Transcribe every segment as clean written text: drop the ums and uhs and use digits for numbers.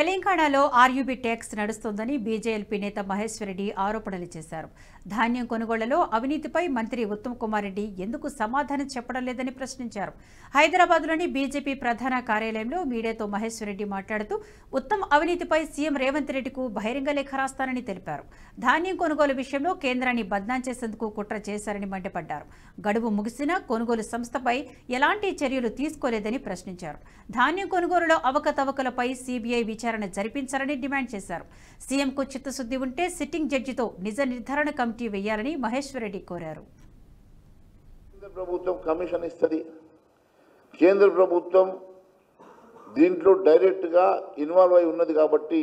తెలంగాణలో RUB tax నడుస్తోందని BJLP నేత మహేశ్వర్ రెడ్డి ఆరోపణలు చేశారు. ధాన్యం కొనుగోళ్లలో అవినీతిపై మంత్రి ఉత్తమ్ కుమార్ రెడ్డి ఎందుకు సమాధానం చెప్పడం లేదని ప్రశ్నించారు. హైదరాబాద్లోని బీజేపీ ప్రధాన కార్యాలయంలో మీడియాతో మహేశ్వర్ రెడ్డి మాట్లాడుతూ ఉత్తమ్ అవినీతిపై సీఎం రేవంత్ రెడ్డికు బహిరంగ లేఖ రాస్తానని తెలిపారు. ధాన్యం కొనుగోలు విషయంలో కేంద్రాన్ని బద్నాం చేసేందుకు కుట్ర చేశారని మండిపడ్డారు. గడువు ముగిసినా కొనుగోలు సంస్థపై ఎలాంటి చర్యలు తీసుకోలేదని ప్రశ్నించారు. ధాన్యం కొనుగోలులో అవకతవకలపై సీబీఐ విచారణ జరిపించాలని డిమాండ్ చేశారు. సీఎంకు చిత్తశుద్ధి ఉంటే సిట్టింగ్ జడ్జితో నిజ నిర్ధారణ కమిటీ వేయాలని మహేశ్వర్ రెడ్డి కోరారు. కేంద్ర ప్రభుత్వం కమిషన్ ఇస్తుంది. కేంద్ర ప్రభుత్వం దీంట్లో డైరెక్ట్గా ఇన్వాల్వ్ అయి ఉన్నది కాబట్టి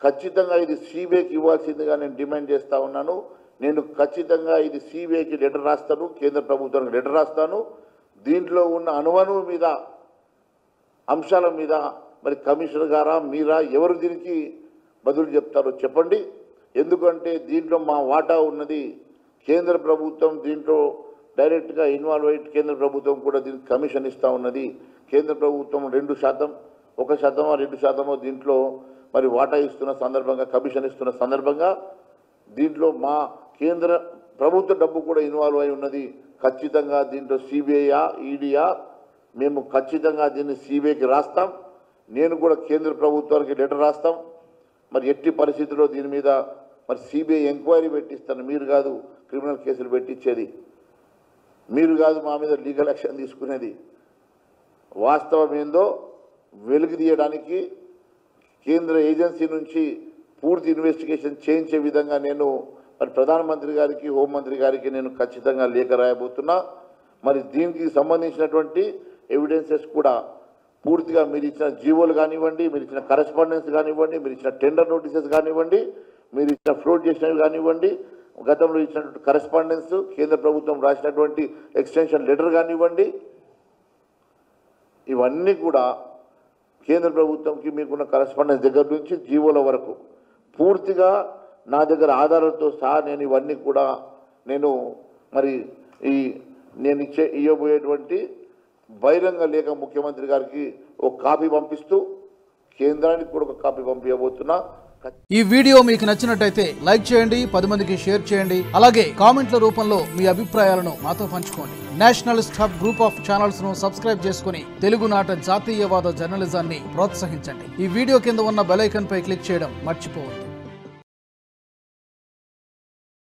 ఖచ్చితంగా ఇది సిబిఐకి ఇవ్వాల్సిందిగా నేను డిమాండ్ చేస్తూ ఉన్నాను. నేను ఖచ్చితంగా ఇది సిబిఐకి లెటర్ రాస్తాను, కేంద్ర ప్రభుత్వానికి లెటర్ రాస్తాను. దీంట్లో ఉన్న అనుమానం మీద అంశాల మీద మరి కమిషనర్ గారా మీరా ఎవరు దీనికి బదులు చెప్తారో చెప్పండి. ఎందుకంటే దీంట్లో మా వాటా ఉన్నది. కేంద్ర ప్రభుత్వం దీంట్లో డైరెక్ట్గా ఇన్వాల్వ్ అయ్యి కేంద్ర ప్రభుత్వం కూడా దీనికి కమిషన్ ఇస్తూ ఉన్నది. కేంద్ర ప్రభుత్వం 2%, 1%, 2% దీంట్లో మరి వాటా ఇస్తున్న సందర్భంగా, కమిషన్ ఇస్తున్న సందర్భంగా దీంట్లో మా కేంద్ర ప్రభుత్వ డబ్బు కూడా ఇన్వాల్వ్ అయి ఉన్నది. ఖచ్చితంగా దీంట్లో సిబిఐయా ఈడీయా మేము ఖచ్చితంగా దీన్ని సిబిఐకి రాస్తాం. నేను కూడా కేంద్ర ప్రభుత్వానికి లెటర్ రాస్తాం. మరి ఎట్టి పరిస్థితుల్లో దీని మీద మరి సిబిఐ ఎంక్వైరీ పెట్టిస్తాను. మీరు కాదు క్రిమినల్ కేసులు పెట్టించేది, మీరు కాదు మా మీద లీగల్ యాక్షన్ తీసుకునేది. వాస్తవం ఏందో వెలుగు తీయడానికి కేంద్ర ఏజెన్సీ నుంచి పూర్తి ఇన్వెస్టిగేషన్ చేయించే విధంగా నేను మరి ప్రధానమంత్రి గారికి, హోంమంత్రి గారికి నేను ఖచ్చితంగా లేఖ రాయబోతున్నా. మరి దీనికి సంబంధించినటువంటి ఎవిడెన్సెస్ కూడా పూర్తిగా మీరు ఇచ్చిన జీవోలు కానివ్వండి, మీరు ఇచ్చిన కరెస్పాండెన్స్ కానివ్వండి, మీరు ఇచ్చిన టెండర్ నోటీసెస్ కానివ్వండి, మీరు ఇచ్చిన ఫ్లోట్ చేసినవి కానివ్వండి, గతంలో ఇచ్చినటువంటి కరెస్పాండెన్స్, కేంద్ర ప్రభుత్వం రాసినటువంటి ఎక్స్టెన్షన్ లెటర్ కానివ్వండి, ఇవన్నీ కూడా కేంద్ర ప్రభుత్వంకి మీకున్న కరెస్పాండెన్స్ దగ్గర నుంచి జీవోల వరకు పూర్తిగా నా దగ్గర ఆధారాలతో సహా నేను ఇవన్నీ కూడా నేను మరి నేను ఇవ్వబోయేటువంటి బహిరంగ లేఖ ముఖ్యమంత్రి గారికి ఒక కాపీ పంపిస్తూ కేంద్రానికి కూడా ఒక కాపీ పంపించబోతున్నా. ఈ వీడియో మీకు నచ్చినట్టయితే లైక్ చేయండి, 10 మందికి షేర్ చేయండి. అలాగే కామెంట్ల రూపంలో మీ అభిప్రాయాలను మాతో పంచుకోండి. Nationalist hub group of channels ను సబ్స్క్రైబ్ చేసుకుని తెలుగునాట జాతీయవాద జర్నలిజాన్ని ప్రోత్సహించండి. ఈ వీడియో కింద ఉన్న బెల్ ఐకాన్ పై క్లిక్ చేయడం మర్చిపోవద్దు.